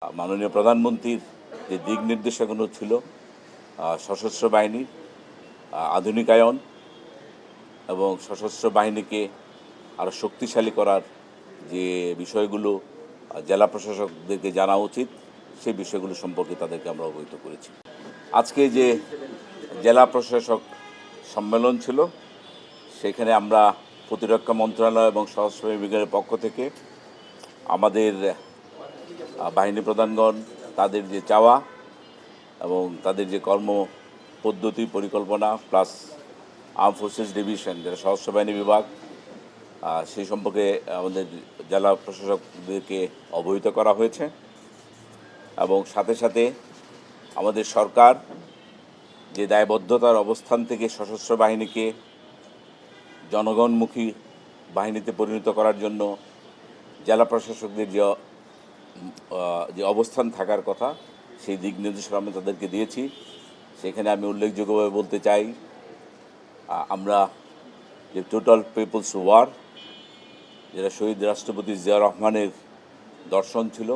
মাননীয় প্রধানমন্ত্রীর যে দিক নির্দেশনাগুলো ছিল সশস্ত্র বাহিনীর আধুনিকায়ন এবং সশস্ত্র বাহিনীকে আরও শক্তিশালী করার যে বিষয়গুলো জেলা প্রশাসকদেরকে জানা উচিত সেই বিষয়গুলো সম্পর্কে তাদেরকে আমরা অবহিত করেছি। আজকে যে জেলা প্রশাসক সম্মেলন ছিল সেখানে আমরা প্রতিরক্ষা মন্ত্রণালয় এবং সশস্ত্র বিভাগের পক্ষ থেকে আমাদের বাহিনী প্রধানগণ তাদের যে চাওয়া এবং তাদের যে কর্ম পদ্ধতি পরিকল্পনা প্লাস আর্ম ফোর্সেস ডিভিশন যেটা সশস্ত্র বাহিনী বিভাগ সেই সম্পর্কে আমাদের জেলা প্রশাসকদেরকে অবহিত করা হয়েছে এবং সাথে সাথে আমাদের সরকার যে দায়বদ্ধতার অবস্থান থেকে সশস্ত্র বাহিনীকে জনগণমুখী বাহিনীতে পরিণত করার জন্য জেলা প্রশাসকদের যে অবস্থান থাকার কথা সেই দিক নির্দেশনা আমরা তাদেরকে দিয়েছি। সেখানে আমি উল্লেখযোগ্যভাবে বলতে চাই আমরা যে টোটাল পিপলস ওয়ার যেটা শহীদ রাষ্ট্রপতি জিয়া রহমানের দর্শন ছিল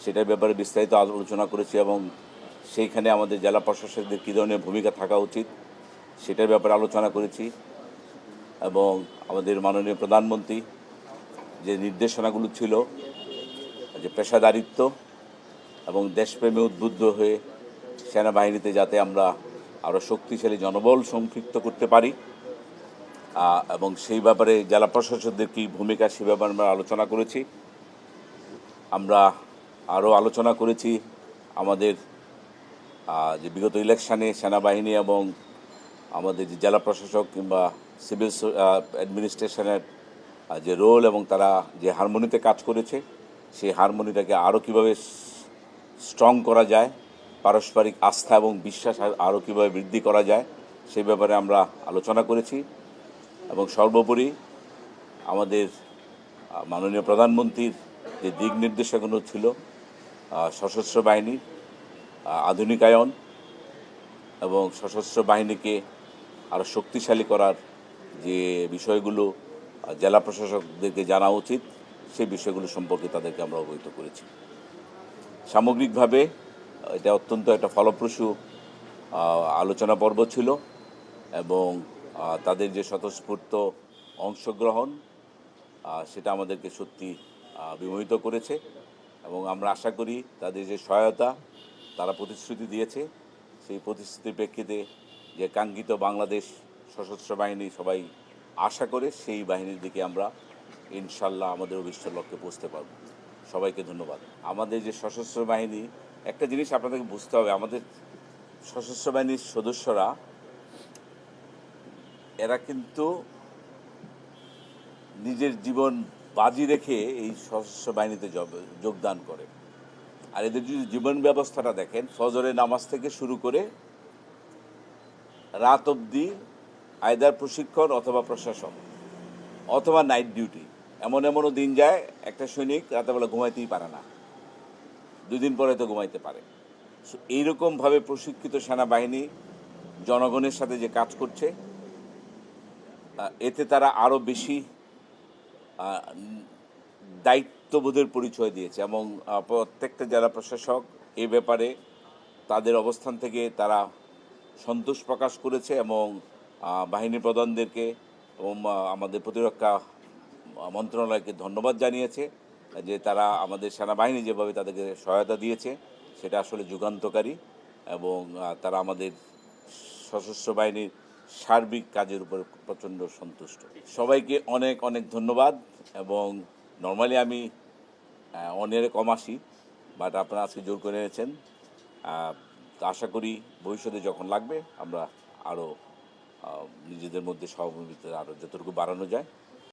সেটার ব্যাপারে বিস্তারিত আলোচনা করেছি এবং সেইখানে আমাদের জেলা প্রশাসকদের কী ধরনের ভূমিকা থাকা উচিত সেটার ব্যাপারে আলোচনা করেছি এবং আমাদের মাননীয় প্রধানমন্ত্রী যে নির্দেশনাগুলো ছিল যে পেশাদারিত্ব এবং দেশপ্রেমে উদ্বুদ্ধ হয়ে সেনাবাহিনীতে যাতে আমরা আরও শক্তিশালী জনবল সম্পৃক্ত করতে পারি এবং সেই ব্যাপারে জেলা প্রশাসকদের কী ভূমিকা সে ব্যাপারে আমরা আলোচনা করেছি। আমরা আরও আলোচনা করেছি আমাদের যে বিগত ইলেকশানে সেনাবাহিনী এবং আমাদের যে জেলা প্রশাসক কিংবা সিভিল অ্যাডমিনিস্ট্রেশনের যে রোল এবং তারা যে হারমোনিতে কাজ করেছে সেই হারমোনিটাকে আরও কীভাবে স্ট্রং করা যায়, পারস্পরিক আস্থা এবং বিশ্বাস আরও কীভাবে বৃদ্ধি করা যায় সেই ব্যাপারে আমরা আলোচনা করেছি এবং সর্বোপরি আমাদের মাননীয় প্রধানমন্ত্রীর যে দিক নির্দেশনাগুলো ছিল সশস্ত্র বাহিনীর আধুনিকায়ন এবং সশস্ত্র বাহিনীকে আরও শক্তিশালী করার যে বিষয়গুলো জেলা প্রশাসকদেরকে জানা উচিত সেই বিষয়গুলো সম্পর্কে তাদেরকে আমরা অবহিত করেছি। সামগ্রিকভাবে এটা অত্যন্ত একটা ফলপ্রসূ আলোচনা পর্ব ছিল এবং তাদের যে স্বতঃস্ফূর্ত অংশগ্রহণ সেটা আমাদেরকে সত্যি বিমোহিত করেছে এবং আমরা আশা করি তাদের যে সহায়তা তারা প্রতিশ্রুতি দিয়েছে সেই প্রতিশ্রুতির প্রেক্ষিতে যে কাঙ্ক্ষিত বাংলাদেশ সশস্ত্র বাহিনী সবাই আশা করে সেই বাহিনীর দিকে আমরা ইনশাল্লাহ আমাদের অভিষ্ট লক্ষ্যে পৌঁছতে পারব। সবাইকে ধন্যবাদ। আমাদের যে সশস্ত্র বাহিনী একটা জিনিস আপনাদেরকে বুঝতে হবে, আমাদের সশস্ত্র বাহিনীর সদস্যরা এরা কিন্তু নিজের জীবন বাজি রেখে এই সশস্ত্র বাহিনীতে যোগদান করে। আর এদের যদি জীবন ব্যবস্থাটা দেখেন ফজরের নামাজ থেকে শুরু করে রাত অবধি আয়দার প্রশিক্ষণ অথবা প্রশাসন অথবা নাইট ডিউটি, এমনও দিন যায় একটা সৈনিক রাতেবেলা ঘুমাইতেই পারে না, 2 দিন পরে তো ঘুমাইতে পারে। এইরকমভাবে প্রশিক্ষিত সেনাবাহিনী জনগণের সাথে যে কাজ করছে এতে তারা আরও বেশি দায়িত্ববোধের পরিচয় দিয়েছে এবং প্রত্যেকটা জেলা প্রশাসক এই ব্যাপারে তাদের অবস্থান থেকে তারা সন্তোষ প্রকাশ করেছে এবং বাহিনী প্রধানদেরকে এবং আমাদের প্রতিরক্ষা মন্ত্রণালয়কে ধন্যবাদ জানিয়েছে যে তারা আমাদের সেনাবাহিনী যেভাবে তাদেরকে সহায়তা দিয়েছে সেটা আসলে যুগান্তকারী এবং তারা আমাদের সশস্ত্র বাহিনীর সার্বিক কাজের উপর প্রচণ্ড সন্তুষ্ট। সবাইকে অনেক অনেক ধন্যবাদ এবং নর্মালি আমি অনেক কম আসি, বাট আপনারা আজকে জোর করে এনেছেন। আশা করি ভবিষ্যতে যখন লাগবে আমরা আরও নিজেদের মধ্যে সহমর্মিতা আরও যতটুকু বাড়ানো যায়